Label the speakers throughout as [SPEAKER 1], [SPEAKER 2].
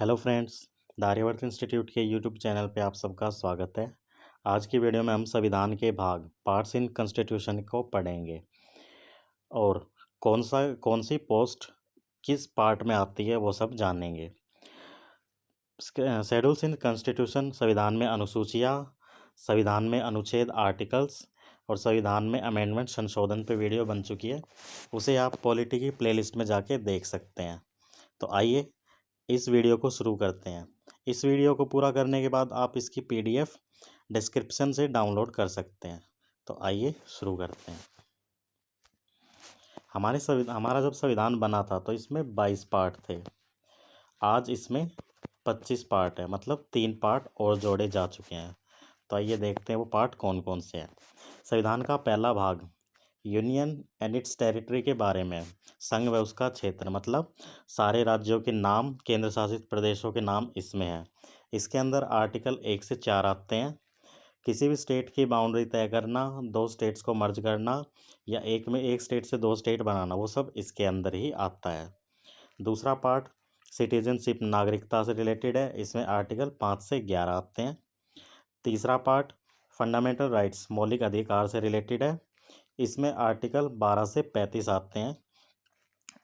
[SPEAKER 1] Hello friends, the Aryavart institute के YouTube channel पे आप सबका स्वागत है। आज की वीडियो में हम संविधान के भाग पार्ट्स इन कॉन्स्टिट्यूशन को पढ़ेंगे और कौन सी पोस्ट किस पार्ट में आती है वो सब जानेंगे। शेड्यूल्स इन कॉन्स्टिट्यूशन संविधान में अनुसूचियाँ, संविधान में अनुच्छेद आर्टिकल्स और संविधान में अमेंडमेंट संशोधन पे वीडियो बन चुकी है, उसे आप पॉलिटी की प्लेलिस्ट में जाके देख सकते हैं। तो आइए इस वीडियो को शुरू करते हैं। इस वीडियो को पूरा करने के बाद आप इसकी पीडीएफ डिस्क्रिप्शन से डाउनलोड कर सकते हैं। तो आइए शुरू करते हैं। हमारा जब संविधान बना था तो इसमें 22 पार्ट थे। आज इसमें 25 पार्ट है, मतलब 3 पार्ट और जोड़े जा चुके हैं। तो आइए देखते हैं वो पार्ट कौन कौन से हैं। संविधान का पहला भाग यूनियन एंड इट्स टेरिटरी के बारे में। संघ व उसका क्षेत्र, मतलब सारे राज्यों के नाम, केंद्र शासित प्रदेशों के नाम इसमें है। इसके अंदर आर्टिकल 1 से 4 आते हैं। किसी भी स्टेट की बाउंड्री तय करना, दो स्टेट्स को मर्ज करना या एक स्टेट से दो स्टेट बनाना, वो सब इसके अंदर ही आता है। दूसरा पार्ट सिटीजनशिप, नागरिकता से रिलेटेड है। इसमें आर्टिकल 5 से 11 आते हैं। तीसरा पार्ट फंडामेंटल राइट्स, मौलिक अधिकार से रिलेटेड है। इसमें आर्टिकल 12 से 35 आते हैं।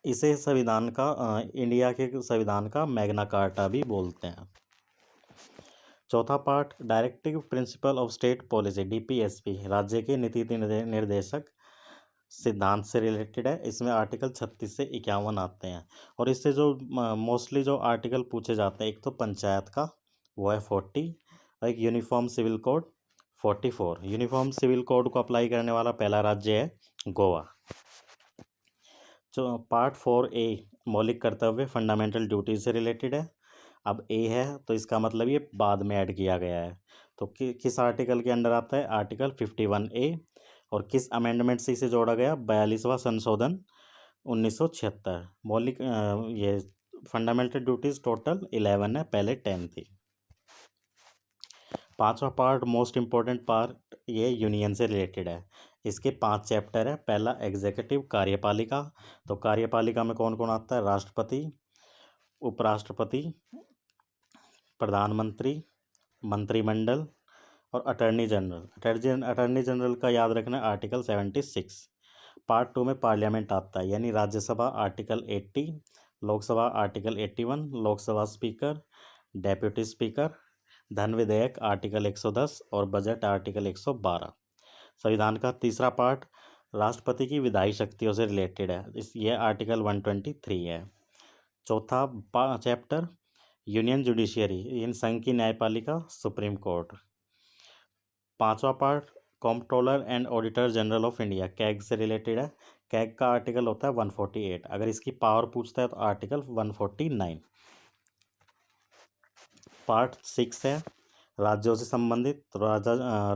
[SPEAKER 1] इसे संविधान का इंडिया के संविधान का मैग्ना कार्टा भी बोलते हैं। चौथा part directive principle of state policy, DPSP, राज्य के नीति निर्देशक सिद्धांत से रिलेटेड है। इसमें आर्टिकल 36 से 51 आते हैं। और इससे जो मोस्टली जो आर्टिकल पूछे जाते हैं, एक तो पंचायत का, वो है 40, और एक uniform civil code 44। Uniform civil code को अप्लाई करने वाला पहला राज्य है गोवा। जो पार्ट 4A मौलिक कर्तव्य, फंडामेंटल ड्यूटी से रिलेटेड है। अब ए है तो इसका मतलब ये बाद में ऐड किया गया है। तो किस आर्टिकल के अंडर आता है? Article 51A। और किस अमेंडमेंट से इसे जोड़ा गया? 42वां संशोधन 1976। मौलिक ये फंडामेंटल ड्यूटीज टोटल 11 है, पहले 10 थी। पांचवा पार्ट मोस्ट इम्पोर्टेंट पार्ट, ये यूनियन से रिलेटेड है। इसके 5 चैप्टर है। पहला एग्जीक्यूटिव, कार्यपालिका। तो कार्यपालिका में कौन कौन आता है? राष्ट्रपति, उपराष्ट्रपति, प्रधानमंत्री, मंत्रिमंडल और अटर्नी जनरल। अटर्नी जनरल का याद रखना, आर्टिकल 76। पार्ट 2 में पार्लियामेंट आता है, यानी Rajya Sabha article 80, Lok Sabha article 81, Lok Sabha speaker, deputy speaker, धन विधेयक आर्टिकल 110 और बजट आर्टिकल 112। संविधान का तीसरा पार्ट राष्ट्रपति की विधायी शक्तियों से रिलेटेड है। ये आर्टिकल 123 है। चौथा चैप्टर यूनियन जुडिशियरी, इन संघ की न्यायपालिका, सुप्रीम कोर्ट। पांचवा part comptroller and auditor general of India, CAG से रिलेटेड है। कैग का आर्टिकल होता है 148। अगर इसकी पावर पूछता है तो आर्टिकल 149। पार्ट 6 है राज्यों से संबंधित। तो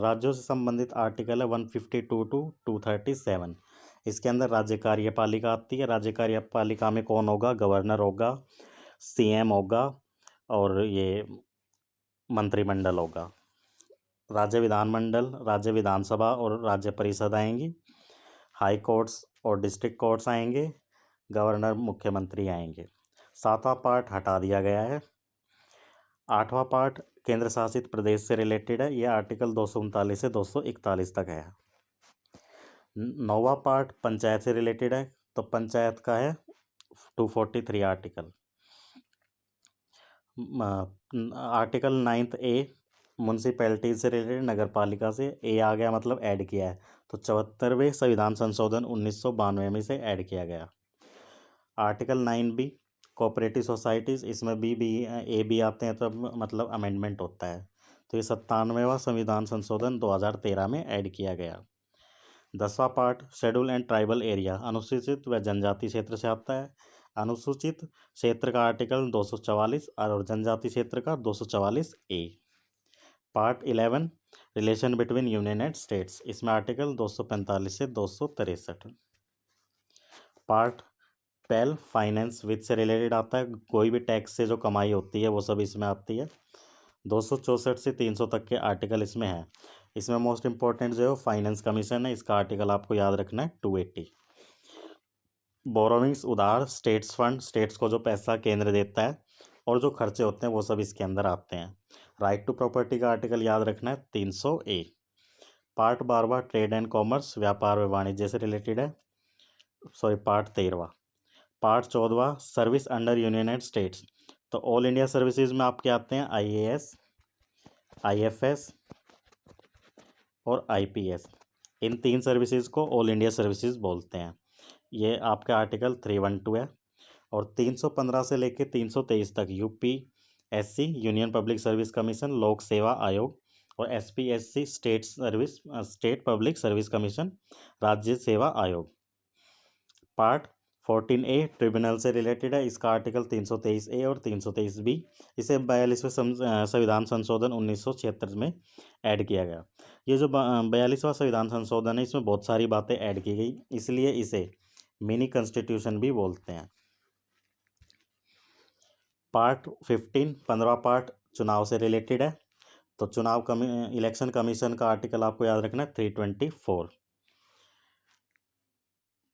[SPEAKER 1] राज्यों से संबंधित आर्टिकल है 152 टू 237। इसके अंदर राज्य कार्यपालिका आती है। राज्य कार्यपालिका में कौन होगा? गवर्नर होगा, सीएम होगा और ये मंत्रिमंडल होगा। राज्य विधानमंडल, राज्य विधानसभा और राज्य परिषद आएंगी। हाई कोर्ट्स और डिस्ट्रिक्ट कोर्ट्स आएंगे। गवर्नर, मुख्यमंत्री आएंगे। 7वां पार्ट हटा दिया गया है। 8वां पार्ट केंद्र शासित प्रदेश से रिलेटेड है। ये आर्टिकल 239 से 241 तक है। 9वां पार्ट पंचायत से रिलेटेड है। तो पंचायत का है 243 आर्टिकल। आर्टिकल 9A म्यूनसिपैलिटी से रिलेटेड, नगर पालिका से। ए आ गया मतलब ऐड किया है। तो 74वें संविधान संशोधन 1992 में से ऐड किया गया। आर्टिकल 9B कोऑपरेटिव सोसाइटीज़, इसमें बी ए बी आते हैं तो मतलब अमेंडमेंट होता है। तो ये 97वां संविधान संशोधन 2013 में ऐड किया गया। 10वां part schedule and tribal area, अनुसूचित व जनजाति क्षेत्र से आता है। अनुसूचित क्षेत्र का आर्टिकल 244 और जनजाति क्षेत्र का 244A। Part 11 relation between union and states, इसमें आर्टिकल 245 से 263। पार्ट 12 फाइनेंस विद से रिलेटेड आता है। कोई भी टैक्स से जो कमाई होती है वो सब इसमें आती है। 264 से 300 तक के आर्टिकल इसमें हैं। इसमें मोस्ट इंपॉर्टेंट जो है फाइनेंस कमीशन है, इसका आर्टिकल आपको याद रखना है 280। बोरोविंग्स, उधार, स्टेट्स फंड, स्टेट्स को जो पैसा केंद्र देता है और जो खर्चे होते हैं वो सब इसके अंदर आते हैं। राइट टू प्रॉपर्टी का आर्टिकल याद रखना है 300A। Part 12 trade and commerce, व्यापार व वाणिज्य से रिलेटेड है। Sorry, part 13। Part 14 service under United states. तो ऑल इंडिया सर्विसेज में आपके आते हैं IAS, IFS और IPS। इन 3 सर्विसेज को ऑल इंडिया सर्विसेज बोलते हैं। ये आपका आर्टिकल 312 है। और 315 से लेकर 323 तक UPSC union public service commission, लोक सेवा आयोग, और SPSC state public service commission, राज्य सेवा आयोग। पार्ट 14A ट्रिब्यूनल से रिलेटेड है। इसका आर्टिकल 323A और 323B। इसे 42वें संविधान संशोधन 1976 में ऐड किया गया। ये जो 42वां संविधान संशोधन है, इसमें बहुत सारी बातें ऐड की गई, इसलिए इसे मिनी कॉन्स्टिट्यूशन भी बोलते हैं। पार्ट 15 15वां पार्ट चुनाव से रिलेटेड है। तो इलेक्शन कमीशन का आर्टिकल आपको याद रखना है 324।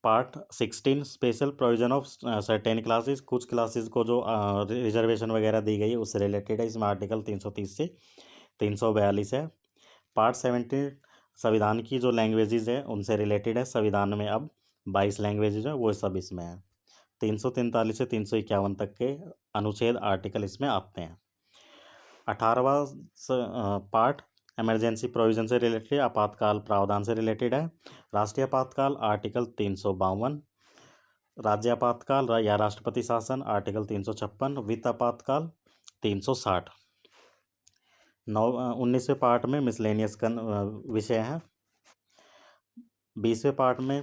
[SPEAKER 1] Part 16 special provision of certain classes, कुछ क्लासेस को जो रिजर्वेशन वगैरह दी गई है उससे रिलेटेड है। इसमें आर्टिकल 330 से 342 है। पार्ट 17 संविधान की जो लैंग्वेजेज है उनसे रिलेटेड है। संविधान में अब 22 लैंग्वेजेज है, वो सब इसमें है। 343 से 351 तक के अनुच्छेद आर्टिकल इसमें आते हैं। 18वां पार्ट इमरजेंसी प्रोविजन से रिलेटेड, आपातकाल प्रावधान से रिलेटेड है। राष्ट्रीय आपातकाल आर्टिकल 352, राज्य आपातकाल या राष्ट्रपति शासन आर्टिकल 356, वित्त आपातकाल 360। 19वें पार्ट में मिसलेनियस विषय है। 20वें पार्ट में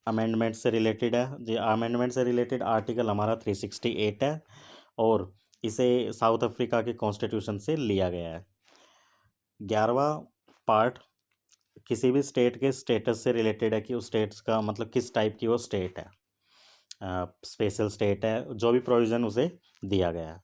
[SPEAKER 1] अमेंडमेंट से रिलेटेड है। जो अमेंडमेंट से रिलेटेड आर्टिकल हमारा 368 है और इसे साउथ अफ्रीका के कॉन्स्टिट्यूशन से लिया गया है। 11वां पार्ट किसी भी स्टेट के स्टेटस से रिलेटेड है कि उस स्टेट्स का मतलब किस टाइप की वो स्टेट है, स्पेशल स्टेट है, जो भी प्रोविज़न उसे दिया गया है।